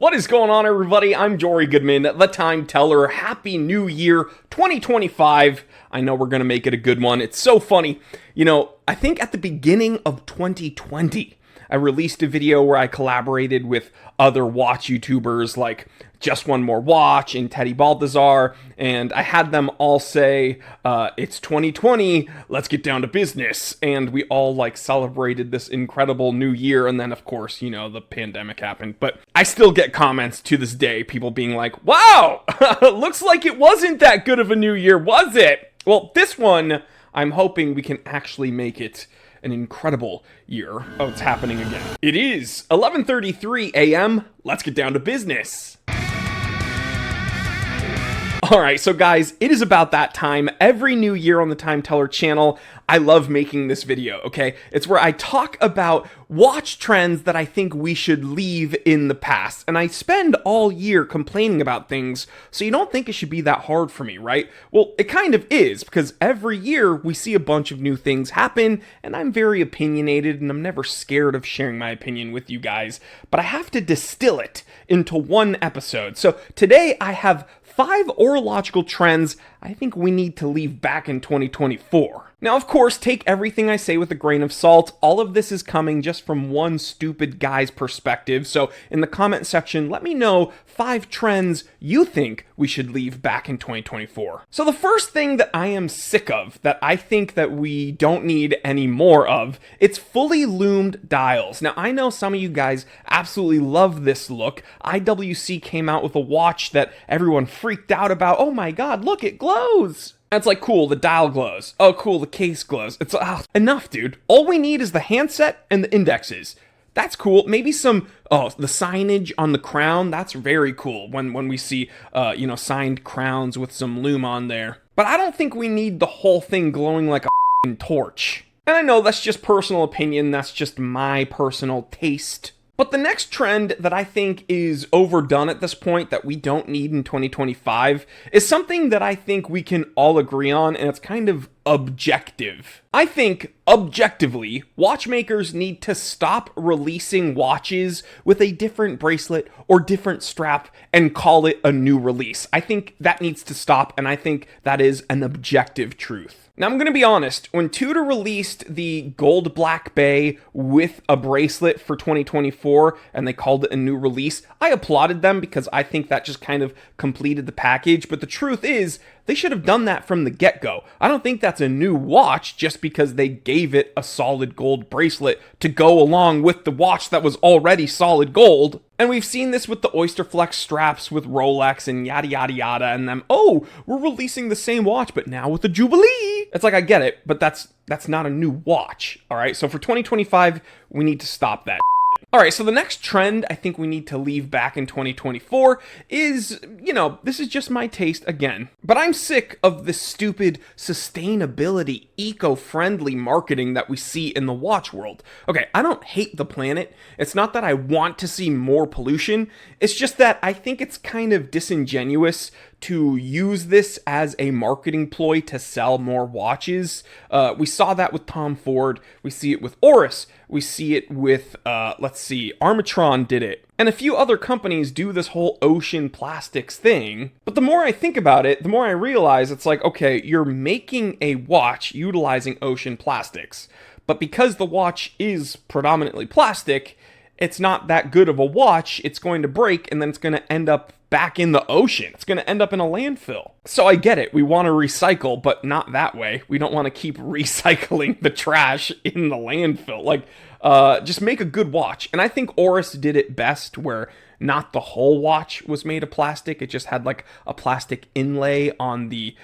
What is going on, everybody? I'm Jory Goodman, the Time Teller. Happy New Year 2025. I know we're going to make it a good one. It's so funny. You know, I think at the beginning of 2020, I released a video where I collaborated with other watch YouTubers like Just One More Watch and Teddy Balthazar, and I had them all say, it's 2020, let's get down to business, and we all celebrated this incredible new year, and then of course, you know, the pandemic happened, but I still get comments to this day, people being like, wow, looks like it wasn't that good of a new year, was it? Well, this one, I'm hoping we can actually make it an incredible year. Oh, it's happening again. It is 11:33 a.m. Let's get down to business. Alright, so guys, it is about that time. Every new year on the Time Teller channel, I love making this video, okay? It's where I talk about watch trends that I think we should leave in the past. And I spend all year complaining about things, so you don't think it should be that hard for me, right? Well, it kind of is, because every year we see a bunch of new things happen, and I'm very opinionated, and I'm never scared of sharing my opinion with you guys, but I have to distill it into one episode. So today I have 5 horological trends I think we need to leave back in 2024. Now, of course, take everything I say with a grain of salt. All of this is coming just from one stupid guy's perspective. So in the comment section, let me know 5 trends you think we should leave back in 2024. So the first thing that I am sick of, that I think that we don't need any more of, it's fully loomed dials. Now, I know some of you guys absolutely love this look. IWC came out with a watch that everyone freaked out about. Oh my God, look, it glows. That's like, cool, the dial glows. Oh, cool, the case glows. It's enough, dude. All we need is the handset and the indexes. That's cool. Maybe some, the signage on the crown. That's very cool when we see, signed crowns with some loom on there. But I don't think we need the whole thing glowing like a torch. And I know that's just personal opinion. That's just my personal taste. But the next trend that I think is overdone at this point, that we don't need in 2025, is something that I think we can all agree on, and it's kind of objective. I think, objectively, watchmakers need to stop releasing watches with a different bracelet or different strap and call it a new release. I think that needs to stop, and I think that is an objective truth. Now, I'm going to be honest, when Tudor released the gold black bay with a bracelet for 2024, and they called it a new release, I applauded them because I think that just kind of completed the package, but the truth is, they should have done that from the get-go. I don't think that's a new watch just because they gave it a solid gold bracelet to go along with the watch that was already solid gold. And we've seen this with the Oyster Flex straps with Rolex and yada yada yada, and them, oh, we're releasing the same watch, but now with a Jubilee. It's like, I get it, but that's not a new watch, all right? So for 2025, we need to stop that. All right, so the next trend I think we need to leave back in 2024 is, this is just my taste again, but I'm sick of the stupid sustainability, eco-friendly marketing that we see in the watch world. Okay, I don't hate the planet. It's not that I want to see more pollution. It's just that I think it's kind of disingenuous to use this as a marketing ploy to sell more watches. We saw that with Tom Ford. We see it with Oris. We see it with, Armatron did it. And a few other companies do this whole ocean plastics thing. But the more I think about it, the more I realize it's like, okay, you're making a watch utilizing ocean plastics. But because the watch is predominantly plastic, it's not that good of a watch. It's going to break, and then it's going to end up back in the ocean. It's going to end up in a landfill. So I get it. We want to recycle, but not that way. We don't want to keep recycling the trash in the landfill. Just make a good watch. And I think Oris did it best, where not the whole watch was made of plastic. It just had a plastic inlay on the,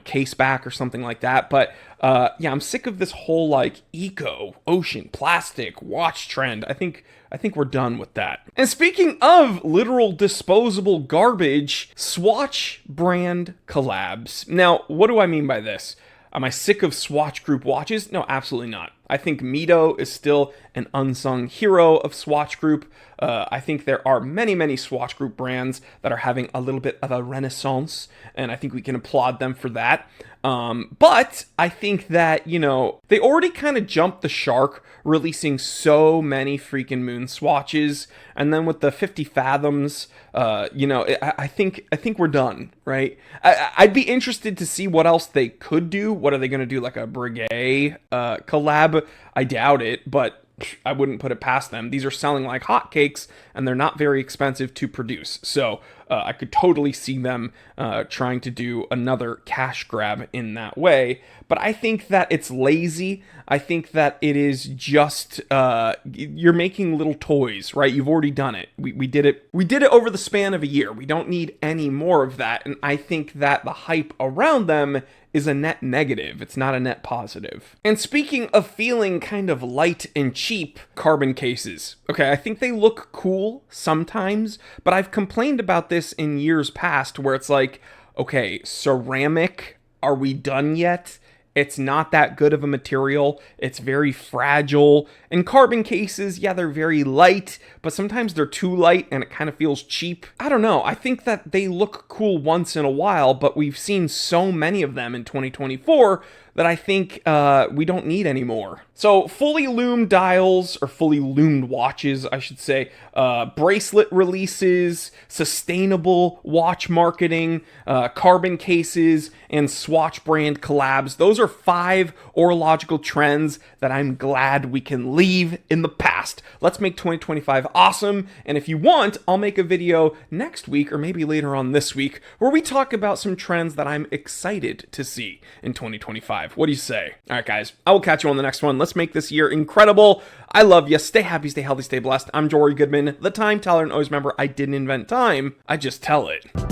case back or something like that. But I'm sick of this whole eco, ocean, plastic watch trend. I think we're done with that. And speaking of literal disposable garbage, Swatch brand collabs. Now, what do I mean by this? Am I sick of Swatch Group watches? No, absolutely not. I think Mito is still an unsung hero of Swatch Group. I think there are many, many Swatch Group brands that are having a little bit of a renaissance, and I think we can applaud them for that. But I think that, you know, they already kind of jumped the shark releasing so many freaking moon swatches. And then with the 50 fathoms, you know, I think we're done, right? I'd be interested to see what else they could do. What are they going to do? Like a Breguet collab? I doubt it, but I wouldn't put it past them. These are selling like hotcakes, and they're not very expensive to produce. So I could totally see them trying to do another cash grab in that way. But I think that it's lazy. I think that it is just you're making little toys, right? You've already done it. We did it. We did it over the span of a year. We don't need any more of that. And I think that the hype around them is a net negative. It's not a net positive. And speaking of feeling kind of light and cheap, carbon cases. Okay, I think they look cool sometimes, but I've complained about this in years past where it's like, okay, ceramic, are we done yet? It's not that good of a material. It's very fragile. And carbon cases, yeah, they're very light, but sometimes they're too light and it kind of feels cheap. I don't know. I think that they look cool once in a while, but we've seen so many of them in 2024 that I think we don't need anymore. So fully loomed dials, or fully loomed watches, I should say, bracelet releases, sustainable watch marketing, carbon cases, and Swatch brand collabs. Those are 5 horological trends that I'm glad we can leave in the past. Let's make 2025 awesome. And if you want, I'll make a video next week or maybe later on this week where we talk about some trends that I'm excited to see in 2025. What do you say? All right, guys, I will catch you on the next one. Let's make this year incredible. I love you. Stay happy, stay healthy, stay blessed. I'm Jory Goodman, the time teller, and always remember, I didn't invent time. I just tell it.